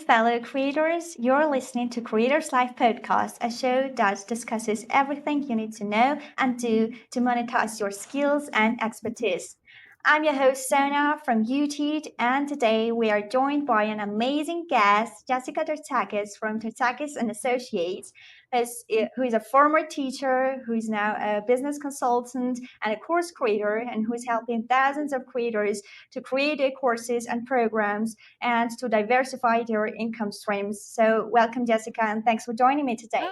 fellow creators. You're listening to Creators Life Podcast, a show that discusses everything you need to know and do to monetize your skills and expertise. I'm your host, Sona from Uteach, and today we are joined by an amazing guest, Jessica Terzakis from Terzakis and Associates, who is a former teacher, who is now a business consultant and a course creator, and who is helping thousands of creators to create their courses and programs and to diversify their income streams. So, welcome, Jessica, and thanks for joining me today.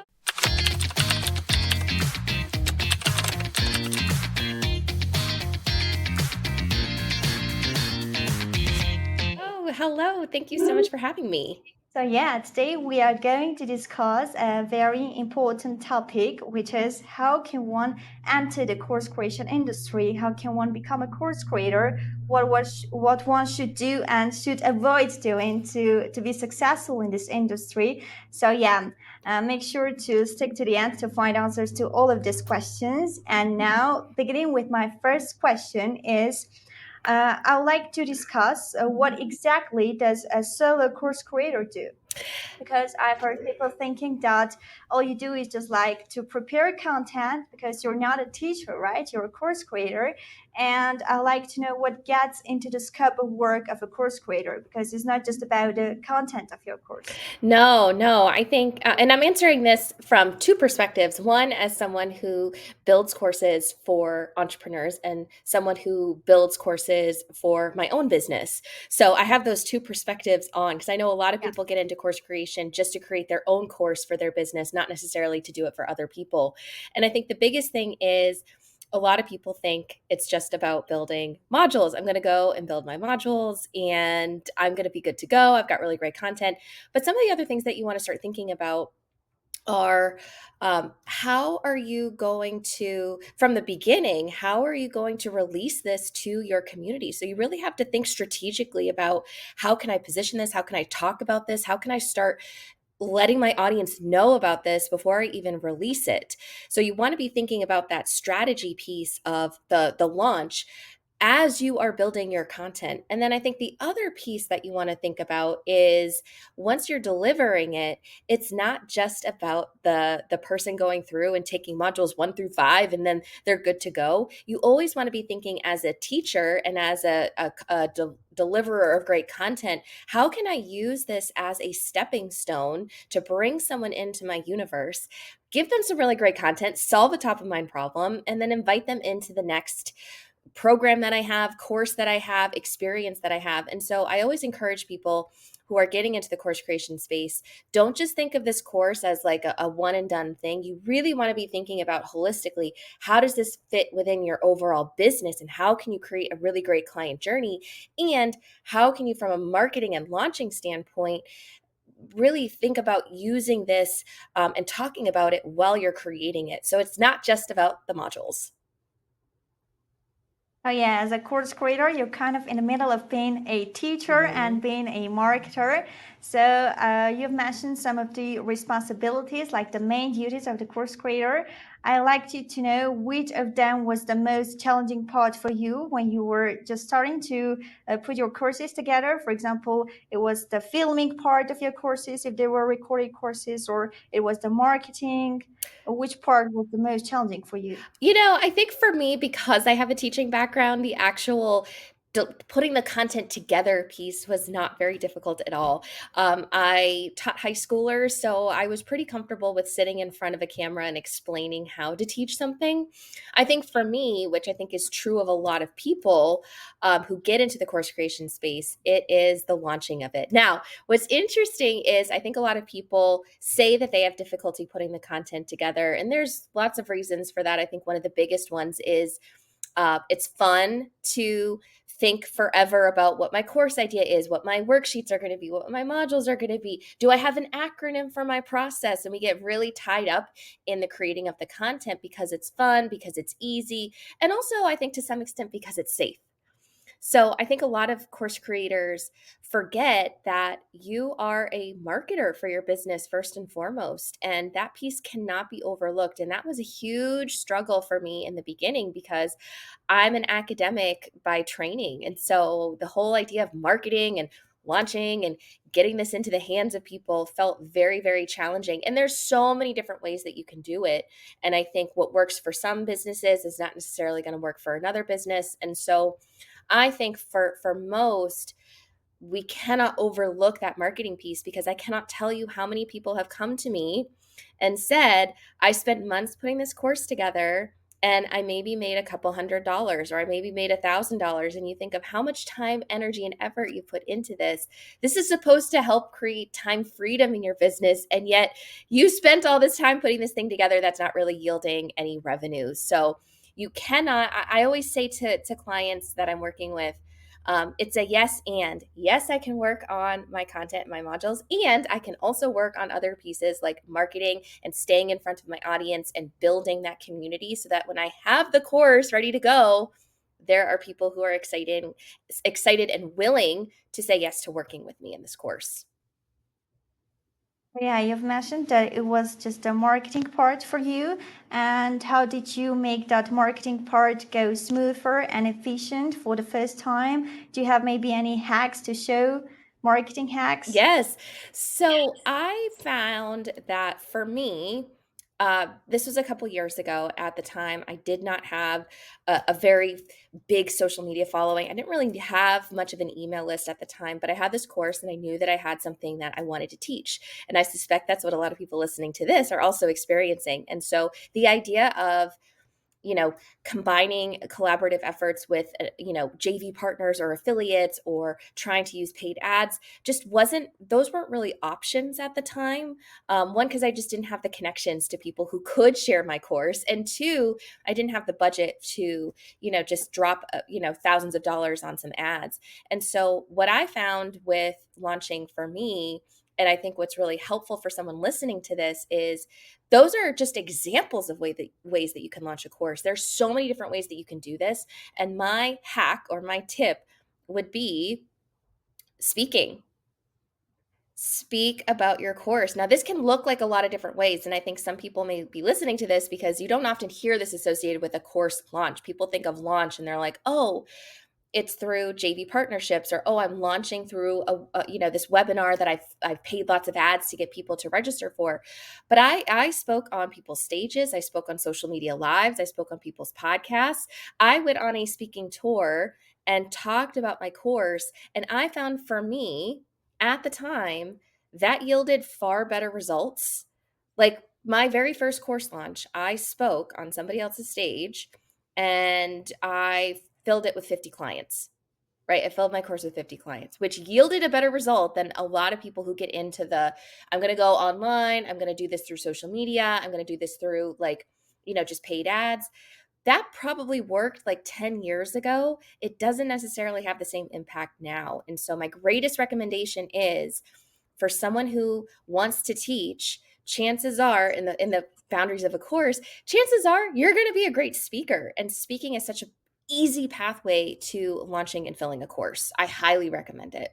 Oh, hello. Thank you so much for having me. So, yeah, today we are going to discuss a very important topic, which is how can one enter the course creation industry? How can one become a course creator? What one should do and should avoid doing to be successful in this industry? So, yeah, make sure to stick to the end to find answers to all of these questions. And now, beginning with my first question is, I would like to discuss what exactly does a solo course creator do? Because I've heard people thinking that all you do is just like to prepare content because you're not a teacher, right? You're a course creator. And I like to know what gets into the scope of work of a course creator because it's not just about the content of your course. No, I think, and I'm answering this from two perspectives. One, as someone who builds courses for entrepreneurs, and someone who builds courses for my own business. So I have those two perspectives on because I know a lot of Yeah. people get into course creation just to create their own course for their business, not necessarily to do it for other people. And I think the biggest thing is, a lot of people think it's just about building modules. I'm going to go and build my modules and I'm going to be good to go. I've got really great content. But some of the other things that you want to start thinking about are how are you going to, from the beginning, how are you going to release this to your community? So you really have to think strategically about how can I position this? How can I talk about this? How can I start letting my audience know about this before I even release it? So you want to be thinking about that strategy piece of the launch as you are building your content. And then I think the other piece that you want to think about is once you're delivering it, it's not just about the person going through and taking modules 1 through 5 and then they're good to go. You always want to be thinking as a teacher and as a deliverer of great content, how can I use this as a stepping stone to bring someone into my universe, give them some really great content, solve a top of mind problem, and then invite them into the next program that I have, course that I have, experience that I have. And so I always encourage people who are getting into the course creation space, don't just think of this course as like a one and done thing. You really want to be thinking about holistically, how does this fit within your overall business and how can you create a really great client journey? And how can you, from a marketing and launching standpoint, really think about using this and talking about it while you're creating it. So it's not just about the modules. Oh yeah, as a course creator, you're kind of in the middle of being a teacher and being a marketer. So you've mentioned some of the responsibilities, like the main duties of the course creator. I'd like you to know which of them was the most challenging part for you when you were just starting to put your courses together. For example, it was the filming part of your courses, if they were recorded courses, or it was the marketing. Which part was the most challenging for you? I think for me, because I have a teaching background, the actual putting the content together piece was not very difficult at all. I taught high schoolers, so I was pretty comfortable with sitting in front of a camera and explaining how to teach something. I think for me, which I think is true of a lot of people who get into the course creation space, it is the launching of it. Now, what's interesting is I think a lot of people say that they have difficulty putting the content together, and there's lots of reasons for that. I think one of the biggest ones is it's fun to think forever about what my course idea is, what my worksheets are going to be, what my modules are going to be. Do I have an acronym for my process? And we get really tied up in the creating of the content because it's fun, because it's easy, and also I think to some extent because it's safe. So I think a lot of course creators forget that you are a marketer for your business first and foremost, and that piece cannot be overlooked. And that was a huge struggle for me in the beginning because I'm an academic by training. And so the whole idea of marketing and launching and getting this into the hands of people felt very, very challenging. And there's so many different ways that you can do it. And I think what works for some businesses is not necessarily going to work for another business. And so I think for most, we cannot overlook that marketing piece, because I cannot tell you how many people have come to me and said, I spent months putting this course together and I maybe made a couple $100, or I maybe made $1,000. And you think of how much time, energy, and effort you put into this. This is supposed to help create time freedom in your business. And yet you spent all this time putting this thing together that's not really yielding any revenue. So you cannot, I always say to clients that I'm working with, it's a yes and. Yes, I can work on my content and my modules, and I can also work on other pieces like marketing and staying in front of my audience and building that community, so that when I have the course ready to go, there are people who are excited and willing to say yes to working with me in this course. Yeah, you've mentioned that it was just a marketing part for you. And how did you make that marketing part go smoother and efficient for the first time? Do you have maybe any hacks to show, marketing hacks? Yes. So I found that for me, this was a couple years ago. At the time, I did not have a very big social media following. I didn't really have much of an email list at the time, but I had this course and I knew that I had something that I wanted to teach. And I suspect that's what a lot of people listening to this are also experiencing. And so the idea of, you know, combining collaborative efforts with, JV partners or affiliates, or trying to use paid ads, just wasn't, those weren't really options at the time. One, because I just didn't have the connections to people who could share my course. And two, I didn't have the budget to, just drop, thousands of dollars on some ads. And so what I found with launching for me, and I think what's really helpful for someone listening to this, is those are just examples of ways that you can launch a course. There's so many different ways that you can do this. And my hack or my tip would be speaking. Speak about your course. Now, this can look like a lot of different ways. And I think some people may be listening to this because you don't often hear this associated with a course launch. People think of launch and they're like, oh, it's through JV partnerships, or oh, I'm launching through this webinar that I've paid lots of ads to get people to register for. But I spoke on people's stages, I spoke on social media lives, I spoke on people's podcasts. I went on a speaking tour and talked about my course, and I found for me at the time that yielded far better results. Like my very first course launch, I spoke on somebody else's stage and I filled it with 50 clients, right? I filled my course with 50 clients, which yielded a better result than a lot of people who get into I'm going to go online, I'm going to do this through social media, I'm going to do this through just paid ads. That probably worked like 10 years ago. It doesn't necessarily have the same impact now. And so my greatest recommendation is for someone who wants to teach, chances are in the boundaries of a course, chances are you're going to be a great speaker. And speaking is such an easy pathway to launching and filling a course. I highly recommend it.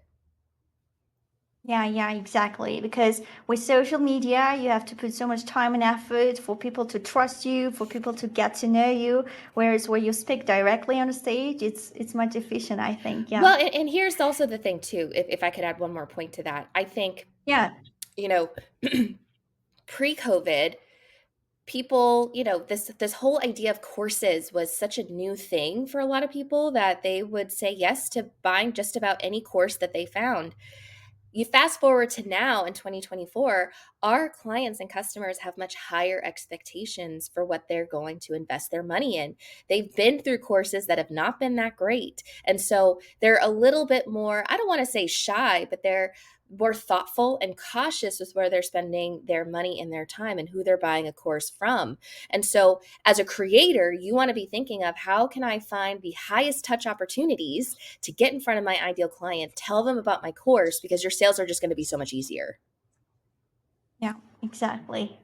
Yeah, yeah, exactly. Because with social media, you have to put so much time and effort for people to trust you, for people to get to know you. Whereas where you speak directly on the stage, it's much efficient, I think. Yeah. Well, and here's also the thing too, if I could add one more point to that. I think, Yeah. you know, pre-COVID, people, this whole idea of courses was such a new thing for a lot of people that they would say yes to buying just about any course that they found. You fast forward to now in 2024, our clients and customers have much higher expectations for what they're going to invest their money in. They've been through courses that have not been that great. And so they're a little bit more, I don't want to say shy, but they're more thoughtful and cautious with where they're spending their money and their time and who they're buying a course from. And so as a creator, you want to be thinking of how can I find the highest touch opportunities to get in front of my ideal client, tell them about my course, because your sales are just going to be so much easier. Yeah, exactly.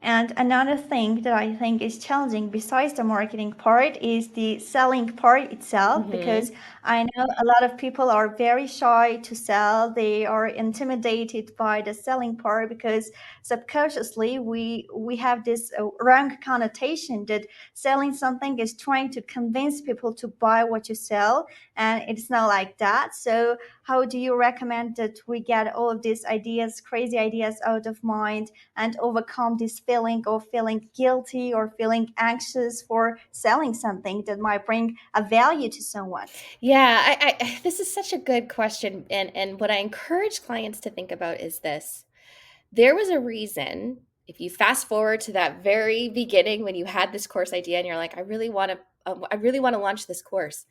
And another thing that I think is challenging besides the marketing part is the selling part itself, Hmm. because I know a lot of people are very shy to sell. They are intimidated by the selling part because subconsciously we have this wrong connotation that selling something is trying to convince people to buy what you sell, and it's not like that. So how do you recommend that we get all of these ideas, crazy ideas out of mind, and overcome this feeling of feeling guilty or feeling anxious for selling something that might bring a value to someone? Yeah, this is such a good question, and what I encourage clients to think about is this. There was a reason, if you fast forward to that very beginning when you had this course idea and you're like, I really want to launch this course.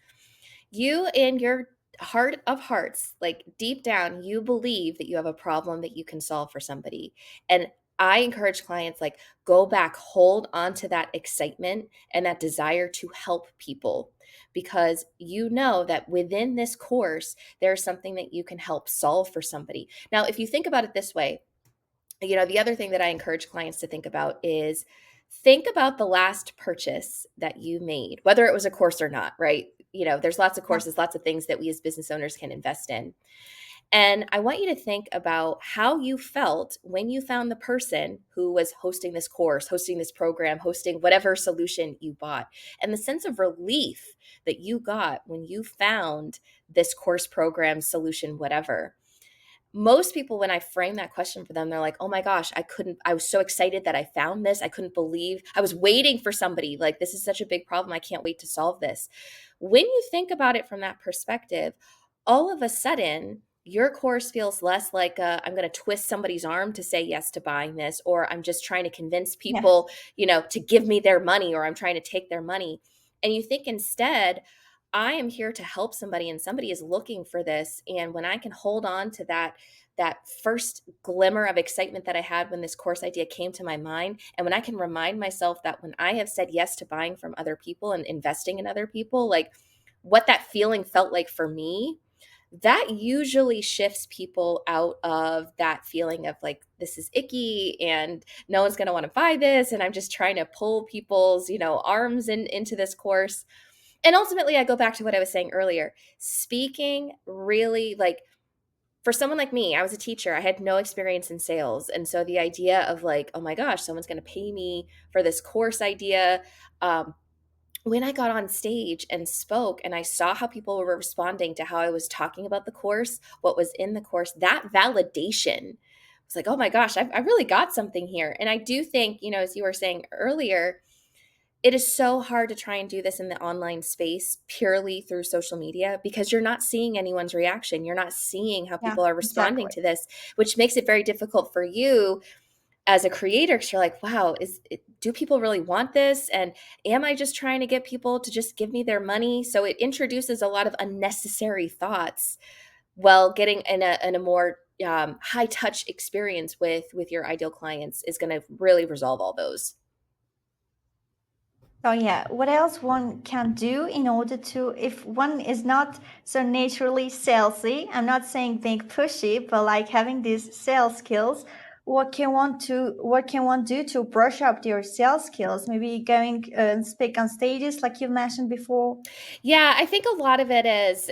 You in your heart of hearts, like deep down, you believe that you have a problem that you can solve for somebody. And I encourage clients like go back, hold on to that excitement and that desire to help people because you know that within this course there's something that you can help solve for somebody. Now, if you think about it this way, the other thing that I encourage clients to think about is think about the last purchase that you made, whether it was a course or not, right? There's lots of Yeah. courses, lots of things that we as business owners can invest in. And I want you to think about how you felt when you found the person who was hosting this course, hosting this program, hosting whatever solution you bought, and the sense of relief that you got when you found this course, program, solution, whatever. Most people, when I frame that question for them, they're like, oh my gosh, I was so excited that I found this. I couldn't believe I was waiting for somebody. Like, this is such a big problem. I can't wait to solve this. When you think about it from that perspective, all of a sudden, your course feels less like I'm going to twist somebody's arm to say yes to buying this, or I'm just trying to convince Yes. people, to give me their money, or I'm trying to take their money. And you think instead, I am here to help somebody and somebody is looking for this. And when I can hold on to that first glimmer of excitement that I had when this course idea came to my mind, and when I can remind myself that when I have said yes to buying from other people and investing in other people, like what that feeling felt like for me, that usually shifts people out of that feeling of like this is icky and no one's going to want to buy this and I'm just trying to pull people's arms into this course. And ultimately, I go back to what I was saying earlier. Speaking really, like, for someone like me, I was a teacher. I had no experience in sales. And so the idea of like, oh my gosh, someone's going to pay me for this course idea. Um, when I got on stage and spoke and I saw how people were responding to how I was talking about the course, what was in the course, that validation was like, oh my gosh, I really got something here. And I do think, as you were saying earlier, it is so hard to try and do this in the online space purely through social media because you're not seeing anyone's reaction. You're not seeing how Yeah, people are responding exactly. to this, which makes it very difficult for you as a creator because you're like, wow, do people really want this? And am I just trying to get people to just give me their money? So it introduces a lot of unnecessary thoughts while getting in a more high touch experience with your ideal clients is going to really resolve all those. So yeah, what else one can do in order to, if one is not so naturally salesy, I'm not saying being pushy, but like having these sales skills, what can one do to brush up their sales skills? Maybe going and speak on stages like you mentioned before. Yeah, I think a lot of it is,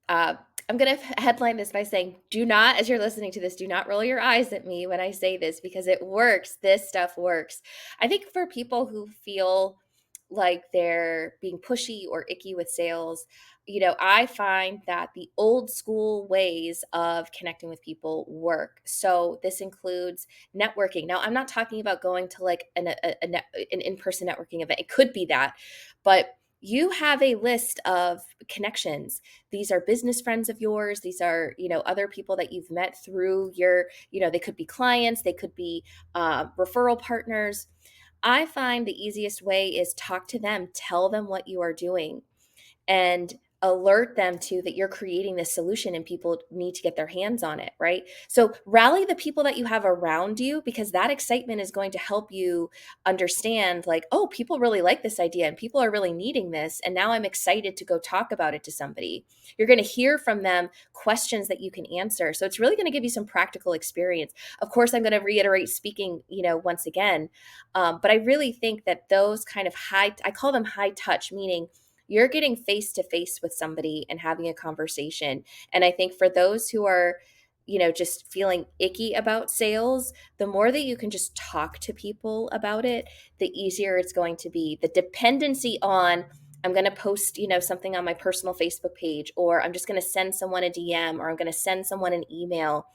uh, I'm going to headline this by saying, do not, as you're listening to this, do not roll your eyes at me when I say this because it works. This stuff works. I think for people who feel like they're being pushy or icky with sales, I find that the old school ways of connecting with people work. So this includes networking. Now, I'm not talking about going to like an in-person networking event. It could be that, but you have a list of connections. These are business friends of yours. These are, other people that you've met through they could be clients, they could be referral partners. I find the easiest way is talk to them, tell them what you are doing. And alert them to that you're creating this solution and people need to get their hands on it, right? So rally the people that you have around you, because that excitement is going to help you understand, like, oh, people really like this idea and people are really needing this. And now I'm excited to go talk about it to somebody. You're going to hear from them questions that you can answer. So it's really going to give you some practical experience. Of course, I'm going to reiterate speaking, once again. But I really think that those kind of I call them high touch, meaning you're getting face to face with somebody and having a conversation. And I think for those who are, just feeling icky about sales, the more that you can just talk to people about it, the easier it's going to be. The dependency on, I'm going to post, something on my personal Facebook page, or I'm just going to send someone a DM, or I'm going to send someone an email,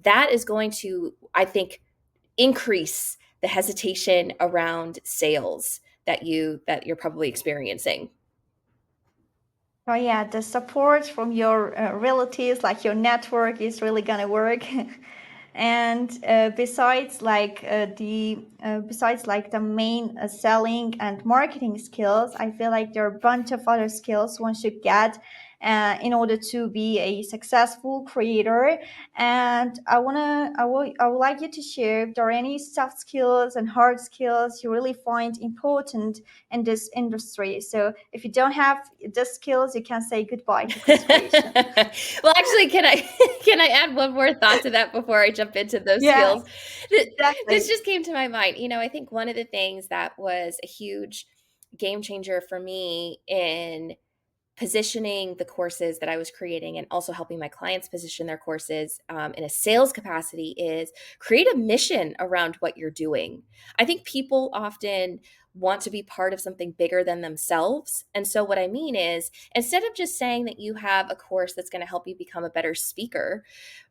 that is going to, I think, increase the hesitation around sales that you're probably experiencing. Oh yeah, the support from your relatives, like your network, is really gonna work. And besides like the main selling and marketing skills, I feel like there are a bunch of other skills one should get in order to be a successful creator. And I would like you to share if there are any soft skills and hard skills you really find important in this industry. So if you don't have the skills, you can say goodbye to course creation. Well, actually, can I can I add one more thought to that before I jump into those Yeah, skills? This exactly. just came to my mind. I think one of the things that was a huge game changer for me in positioning the courses that I was creating and also helping my clients position their courses in a sales capacity is create a mission around what you're doing. I think people often want to be part of something bigger than themselves. And so, what I mean is, instead of just saying that you have a course that's going to help you become a better speaker,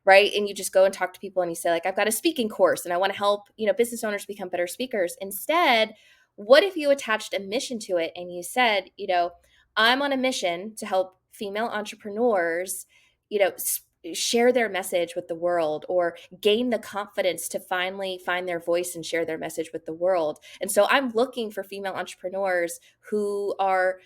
right? And you just go and talk to people and you say, like, I've got a speaking course and I want to help, business owners become better speakers. Instead, what if you attached a mission to it and you said, I'm on a mission to help female entrepreneurs, share their message with the world, or gain the confidence to finally find their voice and share their message with the world. And so I'm looking for female entrepreneurs who are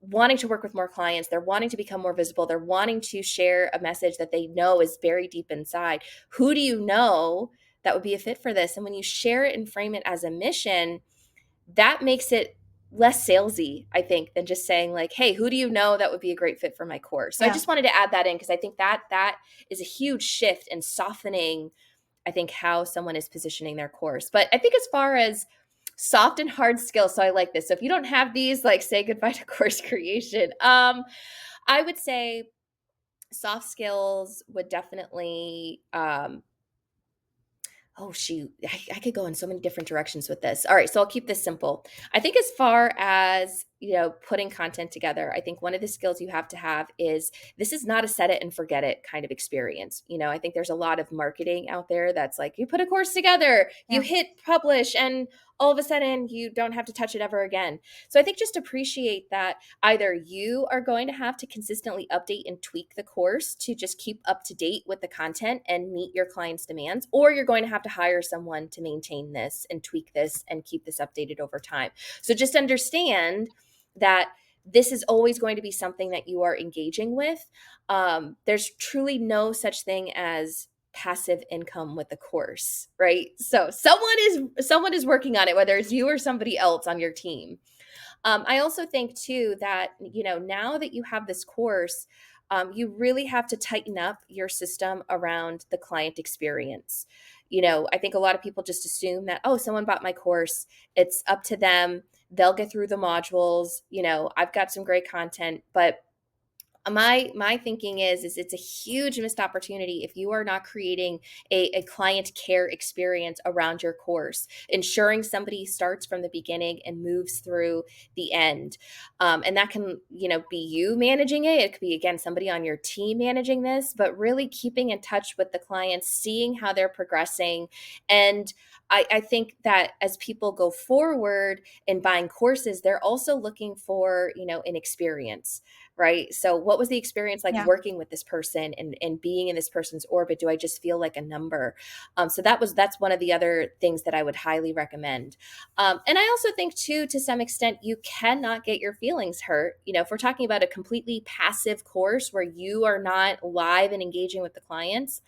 wanting to work with more clients. They're wanting to become more visible. They're wanting to share a message that they know is very deep inside. Who do you know that would be a fit for this? And when you share it and frame it as a mission, that makes it less salesy, I think, than just saying, like, hey, who do you know that would be a great fit for my course? So I Yeah. just wanted to add that in, because I think that is a huge shift in softening, I think, how someone is positioning their course. But I think as far as soft and hard skills, so I like this. So if you don't have these, like, say goodbye to course creation. I would say soft skills would definitely oh shoot, I could go in so many different directions with this. All right, so I'll keep this simple. I think as far as, putting content together, I think one of the skills you have to have is, this is not a set it and forget it kind of experience. I think there's a lot of marketing out there that's like, you put a course together, you Yeah. hit publish, and all of a sudden you don't have to touch it ever again. So I think just appreciate that either you are going to have to consistently update and tweak the course to just keep up to date with the content and meet your clients' demands, or you're going to have to hire someone to maintain this and tweak this and keep this updated over time. So just understand that this is always going to be something that you are engaging with. There's truly no such thing as passive income with the course, right? So someone is working on it, whether it's you or somebody else on your team. I also think too that, now that you have this course, you really have to tighten up your system around the client experience. I think a lot of people just assume that, oh, someone bought my course, it's up to them, they'll get through the modules. I've got some great content, but my thinking is it's a huge missed opportunity if you are not creating a client care experience around your course, ensuring somebody starts from the beginning and moves through the end. And that can, be you managing it. It could be, again, somebody on your team managing this, but really keeping in touch with the clients, seeing how they're progressing. And I think that as people go forward in buying courses, they're also looking for, an experience, right? So what was the experience like Yeah. working with this person and being in this person's orbit? Do I just feel like a number? So that's one of the other things that I would highly recommend. And I also think too, to some extent, you cannot get your feelings hurt. If we're talking about a completely passive course where you are not live and engaging with the clients,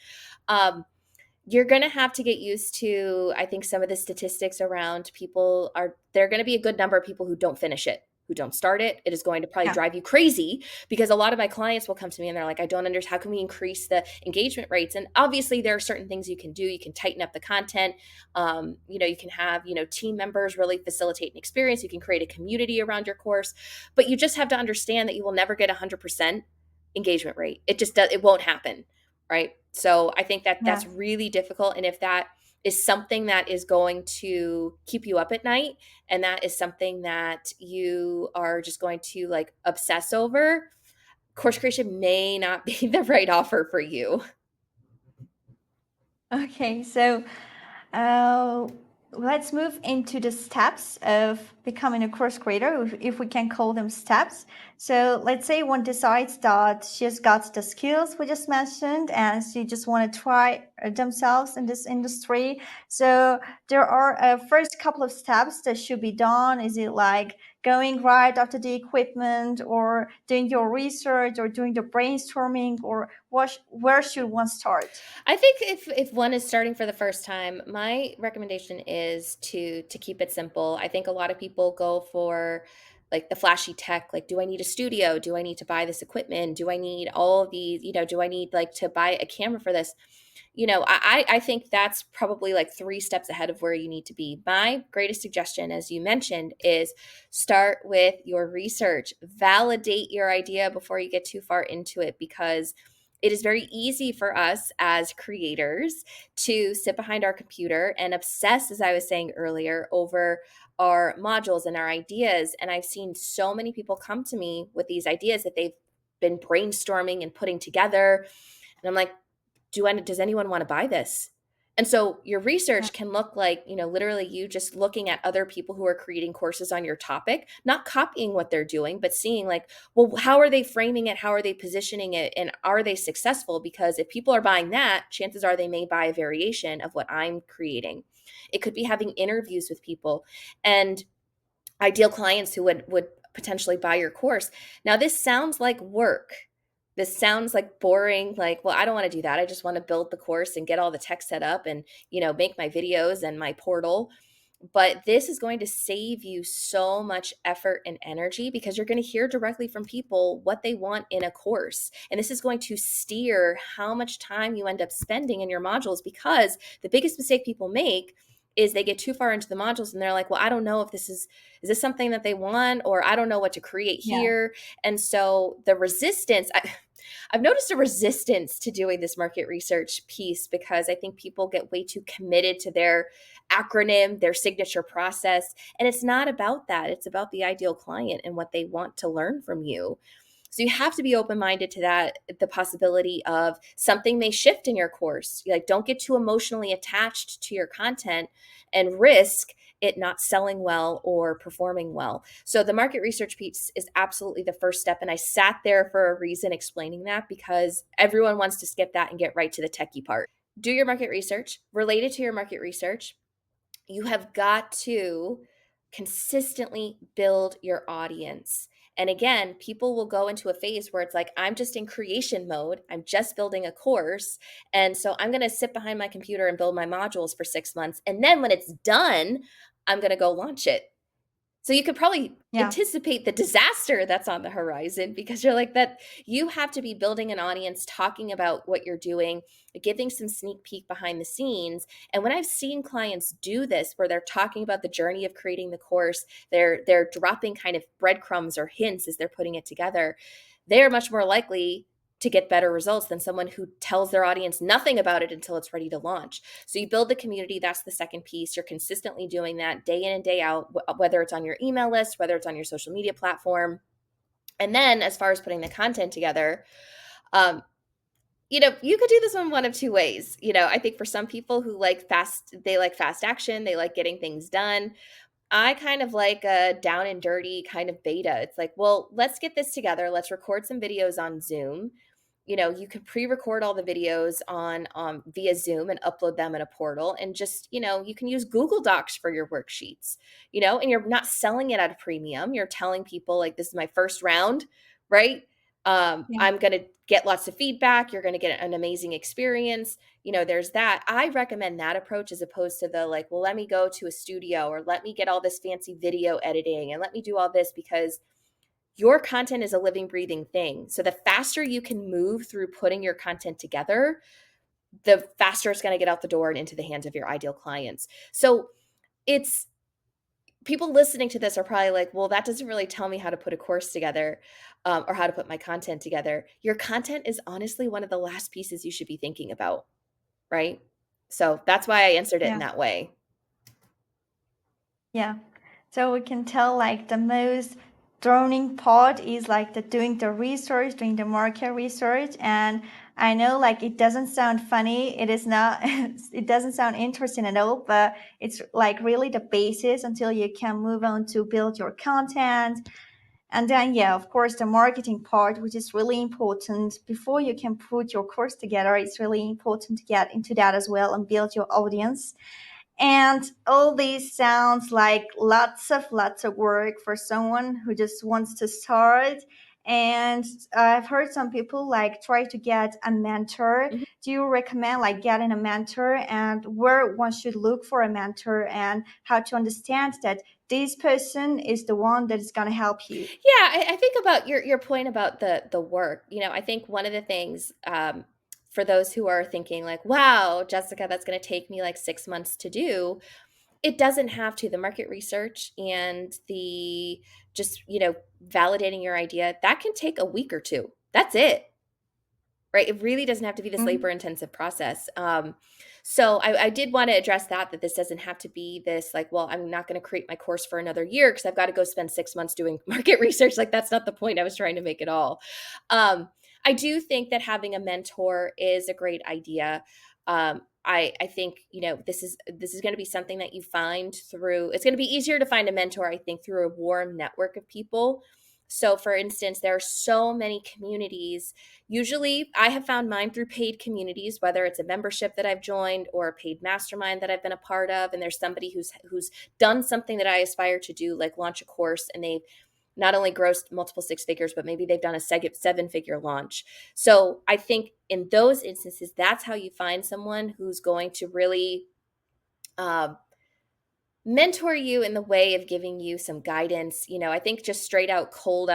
um, you're going to have to get used to, I think, some of the statistics around people are, there are going to be a good number of people who don't finish it, who don't start it. It is going to probably Yeah. drive you crazy because a lot of my clients will come to me and they're like, I don't understand. How can we increase the engagement rates? And obviously, there are certain things you can do. You can tighten up the content. You can have, team members really facilitate an experience. You can create a community around your course, but you just have to understand that you will never get 100% engagement rate. It just does, it won't happen, right? So I think that Yeah. that's really difficult. And if that is something that is going to keep you up at night, and that is something that you are just going to like obsess over, course creation may not be the right offer for you. Okay, so uh, let's move into the steps of becoming a course creator, if we can call them steps. So let's say one decides that she's got the skills we just mentioned and she just want to try themselves in this industry. So there are first couple of steps that should be done. Is it like going right after the equipment, or doing your research, or doing the brainstorming, or where should one start? I think if one is starting for the first time, my recommendation is to keep it simple. I think a lot of people go for like the flashy tech, like do I need a studio? Do I need to buy this equipment? Do I need all of these, do I need like to buy a camera for this? I think that's probably like 3 steps ahead of where you need to be. My greatest suggestion, as you mentioned, is start with your research. Validate your idea before you get too far into it, because it is very easy for us as creators to sit behind our computer and obsess, as I was saying earlier, over our modules and our ideas. And I've seen so many people come to me with these ideas that they've been brainstorming and putting together. And I'm like, does anyone want to buy this? And so your Yeah. research can look like, literally you just looking at other people who are creating courses on your topic, not copying what they're doing, but seeing like, well, how are they framing it? How are they positioning it? And are they successful? Because if people are buying that, chances are they may buy a variation of what I'm creating. It could be having interviews with people and ideal clients who would potentially buy your course. Now, this sounds like work. This sounds like boring, like, well, I don't want to do that. I just want to build the course and get all the tech set up and, make my videos and my portal. But this is going to save you so much effort and energy because you're going to hear directly from people what they want in a course. And this is going to steer how much time you end up spending in your modules, because the biggest mistake people make is they get too far into the modules and they're like, well, I don't know if is this something that they want, or I don't know what to create Yeah. here. And so the resistance, I've noticed a resistance to doing this market research piece because I think people get way too committed to their acronym, their signature process. And it's not about that. It's about the ideal client and what they want to learn from you. So you have to be open-minded to that, the possibility of something may shift in your course. Like, don't get too emotionally attached to your content and risk it not selling well or performing well. So the market research piece is absolutely the first step. And I sat there for a reason explaining that, because everyone wants to skip that and get right to the techie part. Do your market research. Related to your market research, you have got to consistently build your audience. And again, people will go into a phase where it's like, I'm just in creation mode. I'm just building a course. And so I'm going to sit behind my computer and build my modules for 6 months. And then when it's done, I'm going to go launch it. So you could probably Yeah. anticipate the disaster that's on the horizon, because you're like that. You have to be building an audience, talking about what you're doing, giving some sneak peek behind the scenes. And when I've seen clients do this, where they're talking about the journey of creating the course, they're dropping kind of breadcrumbs or hints as they're putting it together, they're much more likely to get better results than someone who tells their audience nothing about it until it's ready to launch. So you build the community. That's the second piece. You're consistently doing that day in and day out, whether it's on your email list, whether it's on your social media platform. And then as far as putting the content together, um, You could do this in one of two ways. I think for some people who they like fast action, they like getting things done. I kind of like a down and dirty kind of beta. It's like, well, let's get this together. Let's record some videos on Zoom. You can pre-record all the videos on via Zoom and upload them in a portal, and just you can use Google Docs for your worksheets. And you're not selling it at a premium. You're telling people like, this is my first round, right? Yeah. I'm going to get lots of feedback. You're going to get an amazing experience. There's that. I recommend that approach as opposed to the like, well, let me go to a studio or let me get all this fancy video editing and let me do all this, because your content is a living, breathing thing. So the faster you can move through putting your content together, the faster it's going to get out the door and into the hands of your ideal clients. So it's people listening to this are probably like, well, that doesn't really tell me how to put a course together, or how to put my content together. Your content is honestly one of the last pieces you should be thinking about, right? So that's why I answered it in Yeah. that way. Yeah. So we can tell like the most droning part is like the doing the research, doing the market research. And I know like it doesn't sound funny. It is not, it doesn't sound interesting at all, but it's like really the basis until you can move on to build your content. And then, yeah, of course, the marketing part, which is really important. Before you can put your course together, it's really important to get into that as well and build your audience. And all this sounds like lots of work for someone who just wants to start. And I've heard some people like try to get a mentor. Mhm. Do you recommend like getting a mentor, and where one should look for a mentor, and how to understand that this person is the one that is going to help you? Yeah, I think about your point about the work. I think one of the things, for those who are thinking like, wow, Jessica, that's going to take me like 6 months to do. It doesn't have to. The market research and the just, validating your idea, that can take a week or two. That's it. Right? It really doesn't have to be this labor Mhm. intensive process. So I did want to address that this doesn't have to be this like, well, I'm not going to create my course for another year because I've got to go spend 6 months doing market research. Like, that's not the point I was trying to make at all. I do think that having a mentor is a great idea. I think this is going to be something that you find through. It's going to be easier to find a mentor, I think, through a warm network of people. So, for instance, there are so many communities. Usually, I have found mine through paid communities, whether it's a membership that I've joined or a paid mastermind that I've been a part of, and there's somebody who's done something that I aspire to do, like launch a course, and they've not only grossed multiple six figures, but maybe they've done a seven-figure launch. So I think in those instances, that's how you find someone who's going to really um, mentor you in the way of giving you some guidance. I think just straight out cold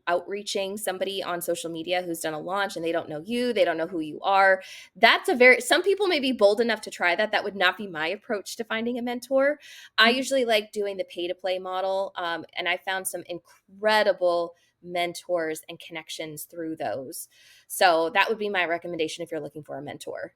outreaching somebody on social media who's done a launch and they don't know you, they don't know who you are. That's a very some people may be bold enough to try that. That would not be my approach to finding a mentor. I usually like doing the pay to play model, and I found some incredible mentors and connections through those. So that would be my recommendation if you're looking for a mentor.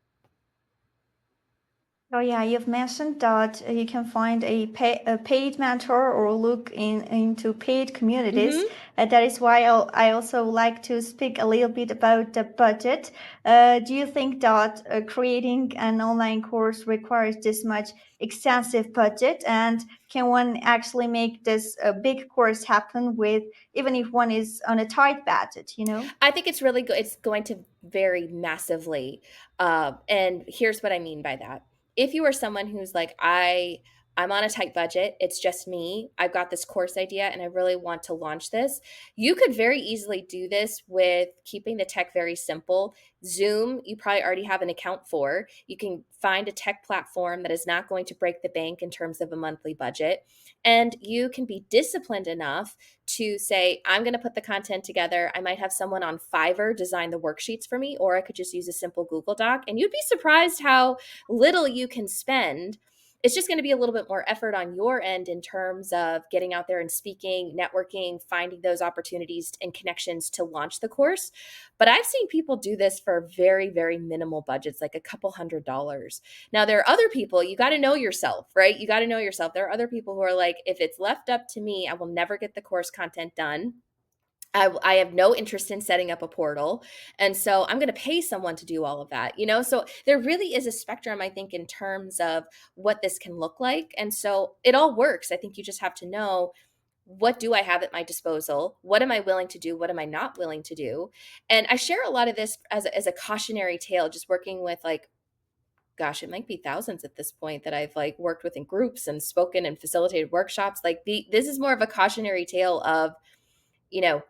Oh yeah, you've mentioned that you can find a paid mentor or look into paid communities. Hmm. That is why I also like to speak a little bit about the budget. Do you think that creating an online course requires this much extensive budget, and can one actually make this big course happen with even if one is on a tight budget? You know? I think it's really good. It's going to vary massively. And here's what I mean by that. If you are someone who's like, I'm on a tight budget, it's just me, I've got this course idea and I really want to launch this, you could very easily do this with keeping the tech very simple. Zoom, you probably already have an account for. You can find a tech platform that is not going to break the bank in terms of a monthly budget. And you can be disciplined enough to say, I'm going to put the content together. I might have someone on Fiverr design the worksheets for me, or I could just use a simple Google Doc. And you'd be surprised how little you can spend. It's just going to be a little bit more effort on your end in terms of getting out there and speaking, networking, finding those opportunities and connections to launch the course. But I've seen people do this for very, very minimal budgets, like a couple $100s. Now, there are other people, you got to know yourself, right? You got to know yourself. There are other people who are like, if it's left up to me, I will never get the course content done. I have no interest in setting up a portal. And so I'm going to pay someone to do all of that, you know? So there really is a spectrum, I think, in terms of what this can look like. And so it all works. I think you just have to know, what do I have at my disposal? What am I willing to do? What am I not willing to do? And I share a lot of this as a cautionary tale, just working with like, gosh, it might be thousands at this point that I've like worked with in groups and spoken and facilitated workshops. Like this is more of a cautionary tale of, you know,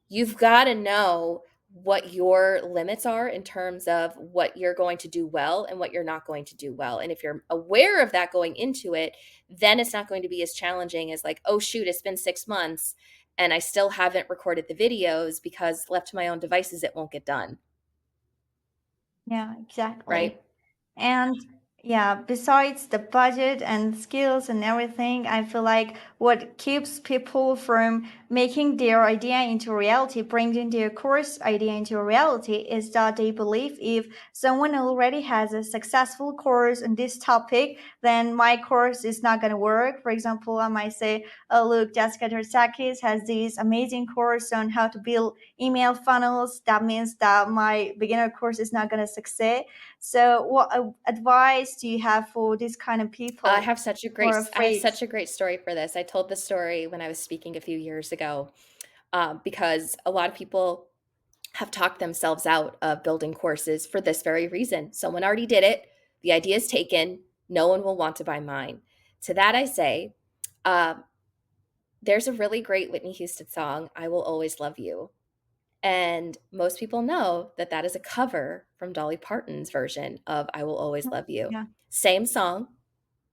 you've got to know what your limits are in terms of what you're going to do well and what you're not going to do well. And if you're aware of that going into it, then it's not going to be as challenging as like, oh, shoot, it's been 6 months and I still haven't recorded the videos because left to my own devices, it won't get done. Yeah, Right. exactly. And yeah, besides the budget and skills and everything, I feel like what keeps people from making their idea into reality, bringing their course idea into reality, is that they believe if someone already has a successful course on this topic, then my course is not going to work. For example, I might say, oh, look, Jessica Terzakis has this amazing course on how to build email funnels. That means that my beginner course is not going to succeed. So, what advice do you have for this kind of people who are I have afraid? such a great story for this. I told this story when I was speaking a few years ago, because a lot of people have talked themselves out of building courses for this very reason. Someone already did it. The idea is taken. No one will want to buy mine. To that, I say, um, there's a really great Whitney Houston song, I Will Always Love You. And most people know that that is a cover from Dolly Parton's version of I Will Always Love You. Yeah, Same song,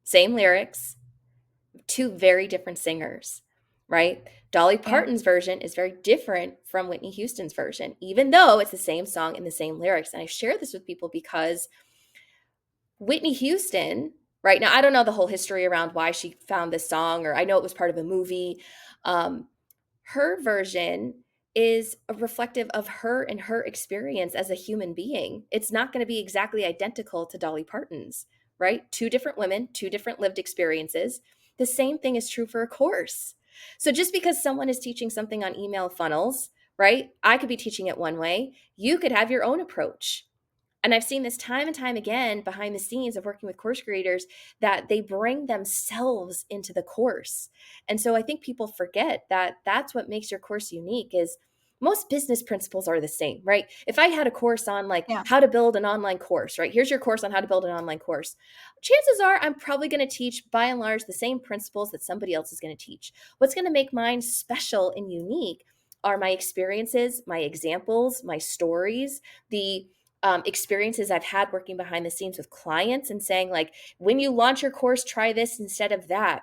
same lyrics, two very different singers, right? Dolly yeah, Parton's version is very different from Whitney Houston's version, even though it's the same song and the same lyrics. And I share this with people because Whitney Houston, right now, I don't know the whole history around why she found this song, or I know it was part of a movie. Um, Her version is a reflective of her and her experience as a human being. It's not going to be exactly identical to Dolly Parton's, right? Two different women, two different lived experiences. The same thing is true for a course. So just because someone is teaching something on email funnels, right? I could be teaching it one way. You could have your own approach. And I've seen this time and time again behind the scenes of working with course creators, that they bring themselves into the course. And so I think people forget that that's what makes your course unique is most business principles are the same, right? If I had a course on like yeah, how to build an online course, right? Here's your course on how to build an online course. Chances are I'm probably going to teach by and large the same principles that somebody else is going to teach. What's going to make mine special and unique are my experiences, my examples, my stories, the experiences I've had working behind the scenes with clients and saying, like, when you launch your course, try this instead of that.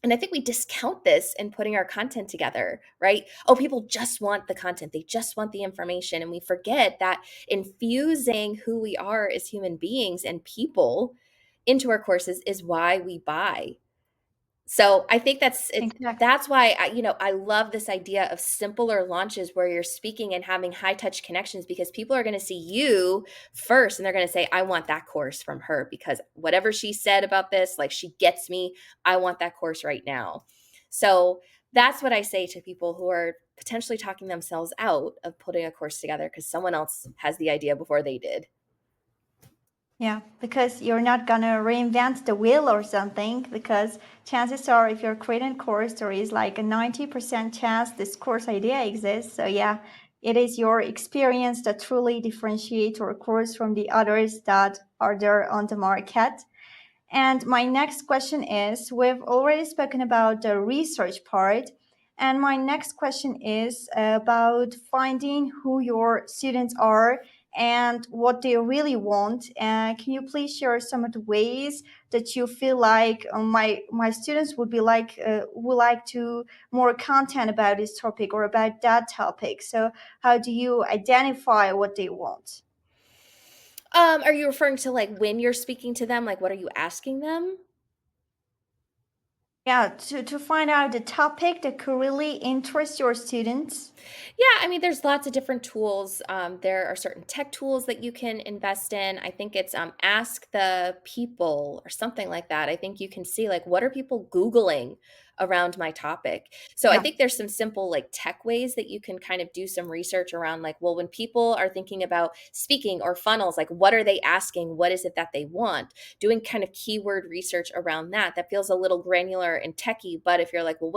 And I think we discount this in putting our content together, right? Oh, people just want the content, they just want the information. And we forget that infusing who we are as human beings and people into our courses is why we buy. So I think exactly. that's why I love this idea of simpler launches where you're speaking and having high touch connections, because people are going to see you first and they're going to say, I want that course from her because whatever she said about this, like she gets me. I want that course right now. So that's what I say to people who are potentially talking themselves out of putting a course together because someone else has the idea before they did. Yeah, because you're not gonna reinvent the wheel or something. Because chances are, if you're creating a course, there is like a 90% chance this course idea exists. So yeah, it is your experience that truly differentiates your course from the others that are there on the market. And my next question is, we've already spoken about the research part. And my next question is about finding who your students are and what they really want. Can you please share some of the ways that you feel like my students would like to more content about this topic or about that topic? So how do you identify what they want? Are you referring to like when you're speaking to them? Like, what are you asking them? Yeah, to find out the topic that could really interest your students. Yeah, I mean, there's lots of different tools. There are certain tech tools that you can invest in. I think it's Ask the People or something like that. I think you can see like what are people Googling around my topic. So I Yeah. think there's some simple like tech ways that you can kind of do some research around, like, well, when people are thinking about speaking or funnels, like what are they asking? What is it that they want? Doing kind of keyword research around that. That feels a little granular and techy, but if you're like, well,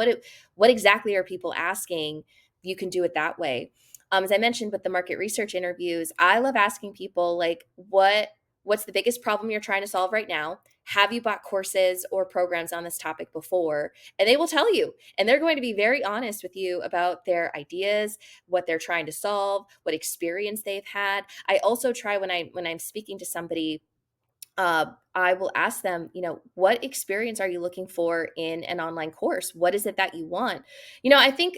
what exactly are people asking? You can do it that way. As I mentioned with the market research interviews, I love asking people like, what's the biggest problem you're trying to solve right now? Have you bought courses or programs on this topic before? And they will tell you. And they're going to be very honest with you about their ideas, what they're trying to solve, what experience they've had. I also try when I'm speaking to somebody, I will ask them, what experience are you looking for in an online course? What is it that you want? I think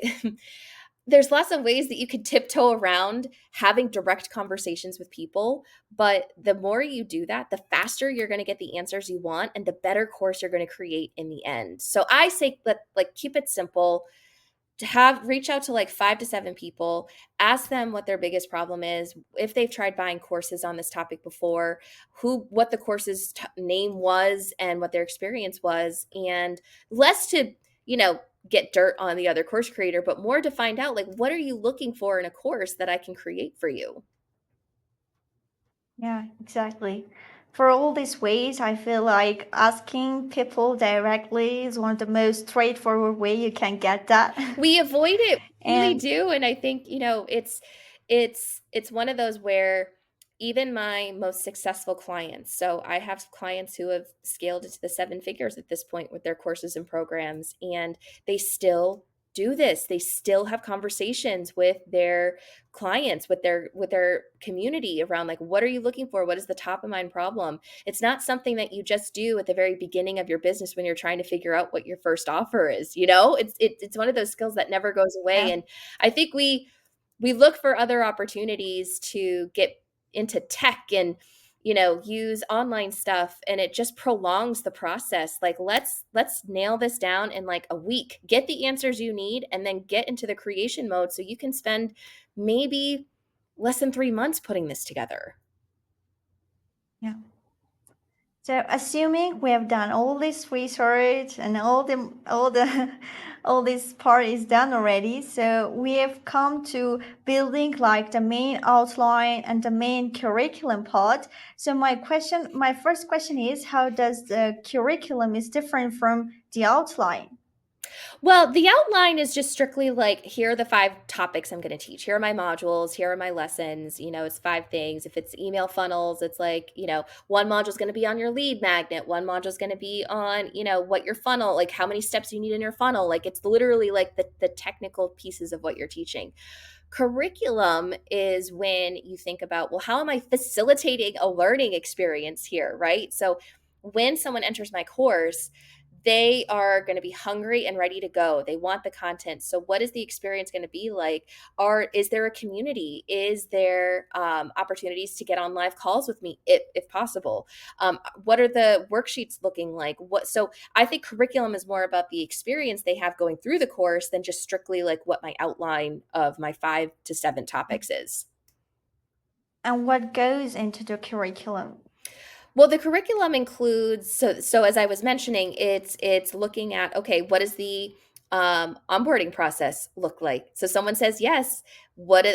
there's lots of ways that you can tiptoe around having direct conversations with people, but the more you do that, the faster you're going to get the answers you want and the better course you're going to create in the end. So I say, keep it simple, to have reach out to like 5 to 7 people, ask them what their biggest problem is, if they've tried buying courses on this topic before, what the course's name was and what their experience was, and less to you know get dirt on the other course creator, but more to find out like, what are you looking for in a course that I can create for you. Yeah, exactly. For all these ways, I feel like asking people directly is one of the most straightforward way you can get that. We avoid it, we really And do, and I think, it's one of those where even my most successful clients, so I have clients who have scaled into the 7 figures at this point with their courses and programs, and they still do this. They still have conversations with their clients, with their community around like, what are you looking for? What is the top of mind problem? It's not something that you just do at the very beginning of your business when you're trying to figure out what your first offer is. It's one of those skills that never goes away. yeah. And I think we look for other opportunities to get into tech and use online stuff, and it just prolongs the process. Like, let's nail this down in like a week, get the answers you need, and then get into the creation mode so you can spend maybe less than 3 months putting this together. Yeah. So assuming we have done all this research and all the all this part is done already, so we have come to building like the main outline and the main curriculum part. So my first question is, how does the curriculum is different from the outline? Well, the outline is just strictly like, here are the 5 topics I'm going to teach. Here are my modules. Here are my lessons. It's 5 things. If it's email funnels, it's like, one module is going to be on your lead magnet. One module is going to be on, what your funnel, like how many steps you need in your funnel. Like, it's literally like the technical pieces of what you're teaching. Curriculum is when you think about, well, how am I facilitating a learning experience here, right? So when someone enters my course, they are going to be hungry and ready to go. They want the content. So what is the experience going to be like? Is there a community? Is there opportunities to get on live calls with me if possible? What are the worksheets looking like? So I think curriculum is more about the experience they have going through the course than just strictly like what my outline of my 5 to 7 topics is. And what goes into the curriculum? Well, the curriculum includes, so as I was mentioning, it's looking at, okay, what does the onboarding process look like? So someone says yes. What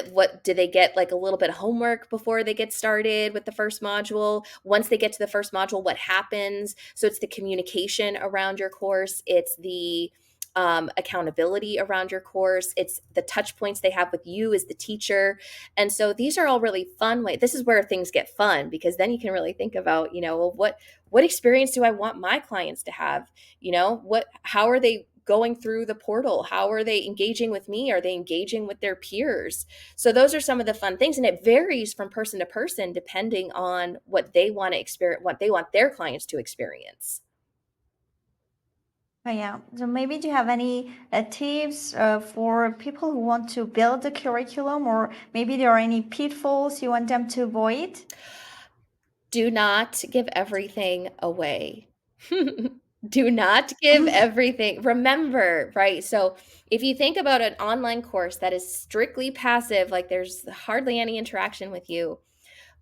do they get, like a little bit of homework before they get started with the first module? Once they get to the first module, what happens? So it's the communication around your course. It's the accountability around your course. It's the touch points they have with you as the teacher. And so these are all really fun ways. This is where things get fun, because then you can really think about, well, what experience do I want my clients to have? How are they going through the portal? How are they engaging with me? Are they engaging with their peers? So those are some of the fun things. And it varies from person to person depending on what they want to experience, what they want their clients to experience. Oh, yeah. So maybe do you have any tips for people who want to build the curriculum, or maybe there are any pitfalls you want them to avoid? Do not give everything away. Do not give everything. Remember, right? So if you think about an online course that is strictly passive, like there's hardly any interaction with you,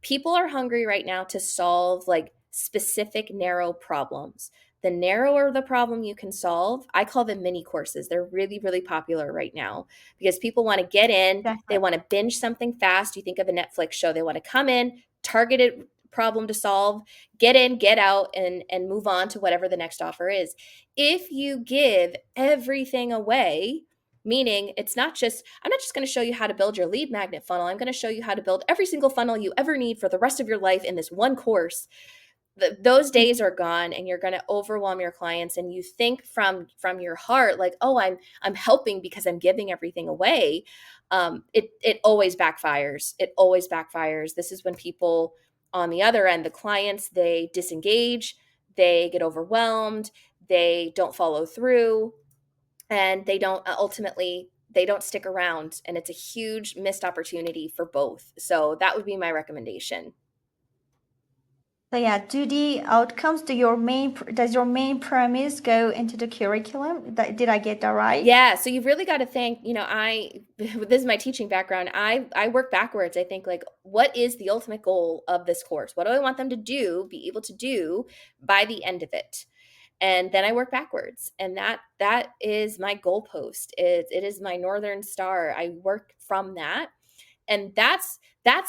people are hungry right now to solve like specific narrow problems. The narrower the problem you can solve, I call them mini courses. They're really, really popular right now because people want to get in, they Exactly. want to binge something fast. You think of a Netflix show, they want to come in, targeted problem to solve, get in, get out, and move on to whatever the next offer is. If you give everything away, meaning it's not just, I'm not just going to show you how to build your lead magnet funnel, I'm going to show you how to build every single funnel you ever need for the rest of your life in this one course. Those days are gone, and you're going to overwhelm your clients, and you think from your heart like, oh, I'm helping because I'm giving everything away. It always backfires. It always backfires. This is when people on the other end, the clients, they disengage, they get overwhelmed, they don't follow through, and they don't ultimately, they don't stick around, and it's a huge missed opportunity for both. So that would be my recommendation. So yeah, do the outcomes, does your main premise go into the curriculum? Did I get that right? Yeah, so you've really got to think, I this is my teaching background. I work backwards. I think like, what is the ultimate goal of this course? What do I want them to do, be able to do by the end of it? And then I work backwards. And that is my goalpost. It is my northern star. I work from that. And that's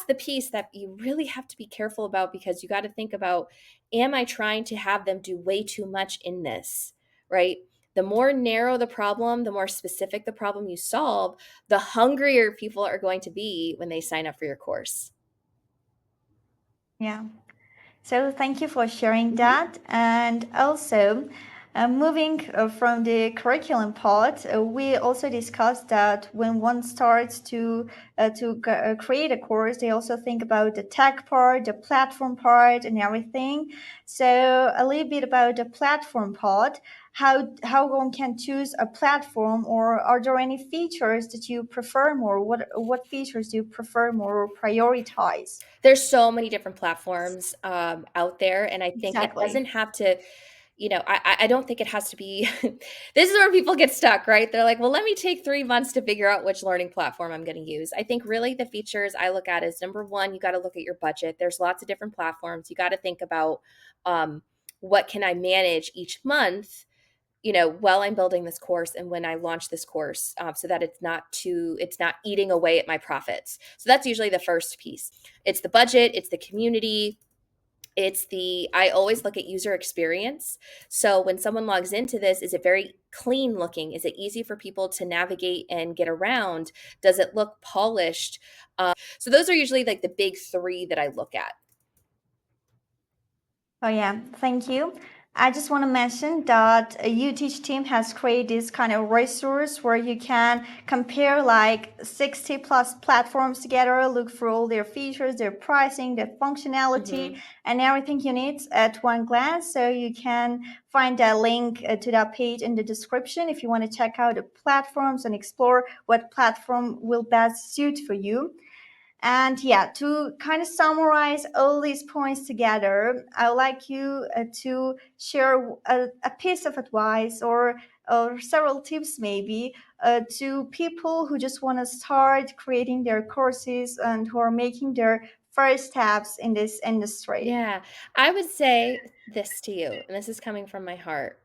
the piece that you really have to be careful about, because you got to think about, am I trying to have them do way too much in this, right? The more narrow the problem, the more specific the problem you solve, the hungrier people are going to be when they sign up for your course. Yeah. So thank you for sharing Mhm. that. And also, moving from the curriculum part, we also discussed that when one starts to create a course, they also think about the tech part, the platform part, and everything. So a little bit about the platform part. How one can choose a platform, or are there any features that you prefer more? What features do you prefer more or prioritize? There's so many different platforms out there, and I think it Exactly. doesn't have to, I don't think it has to be. This is where people get stuck, right? They're like, well, let me take 3 months to figure out which learning platform I'm going to use. I think really the features I look at is, number one, you got to look at your budget. There's lots of different platforms. You got to think about, um, what can I manage each month, while I'm building this course and when I launch this course, so that it's not eating away at my profits. So that's usually the first piece. It's the budget, it's the community, I always look at user experience. So when someone logs into this, is it very clean looking? Is it easy for people to navigate and get around? Does it look polished? So those are usually like the big three that I look at. Oh yeah, thank you. I just want to mention that a Uteach team has created this kind of resource where you can compare like 60 plus platforms together, look through all their features, their pricing, their functionality, Mhm. and everything you need at one glance. So you can find that link to that page in the description if you want to check out the platforms and explore what platform will best suit for you. And yeah, to kind of summarize all these points together, I would like you to share a piece of advice or several tips maybe to people who just want to start creating their courses and who are making their first steps in this industry. Yeah, I would say this to you, and this is coming from my heart.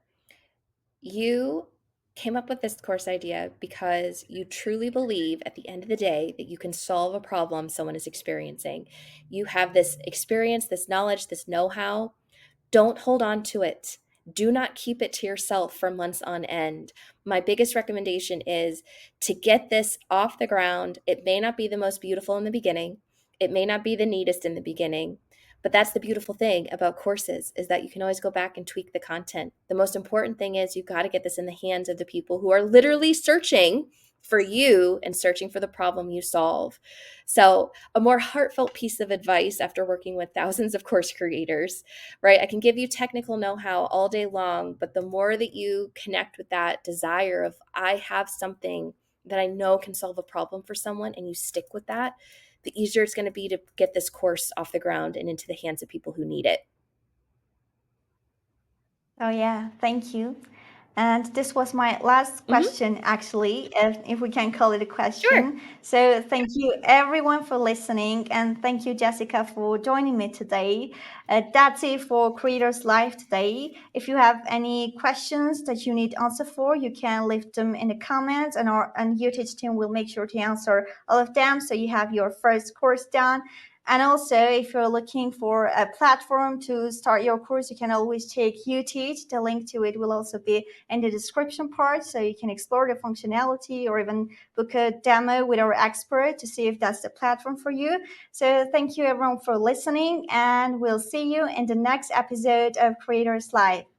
You came up with this course idea because you truly believe at the end of the day that you can solve a problem someone is experiencing. You have this experience, this knowledge, this know how. Don't hold on to it. Do not keep it to yourself for months on end. My biggest recommendation is to get this off the ground. It may not be the most beautiful in the beginning. It may not be the neatest in the beginning, but that's the beautiful thing about courses, is that you can always go back and tweak the content. The most important thing is you've got to get this in the hands of the people who are literally searching for you and searching for the problem you solve. So, a more heartfelt piece of advice after working with thousands of course creators, right? I can give you technical know how all day long, but the more that you connect with that desire of, I have something that I know can solve a problem for someone, and you stick with that, the easier it's going to be to get this course off the ground and into the hands of people who need it. Oh yeah, thank you. And this was my last Hmm. question, actually, if we can call it a Sure. question. So, thank you everyone for listening, and thank you, Jessica, for joining me today. That's it for Creators Live today. If you have any questions that you need answer for, you can leave them in the comments, and our and Uteach team will make sure to answer all of them. So you have your first course done. And also, if you're looking for a platform to start your course, you can always take Uteach. The link to it will also be in the description part, so you can explore the functionality or even book a demo with our expert to see if that's the platform for you. So thank you everyone for listening, and we'll see you in the next episode of Creators Live.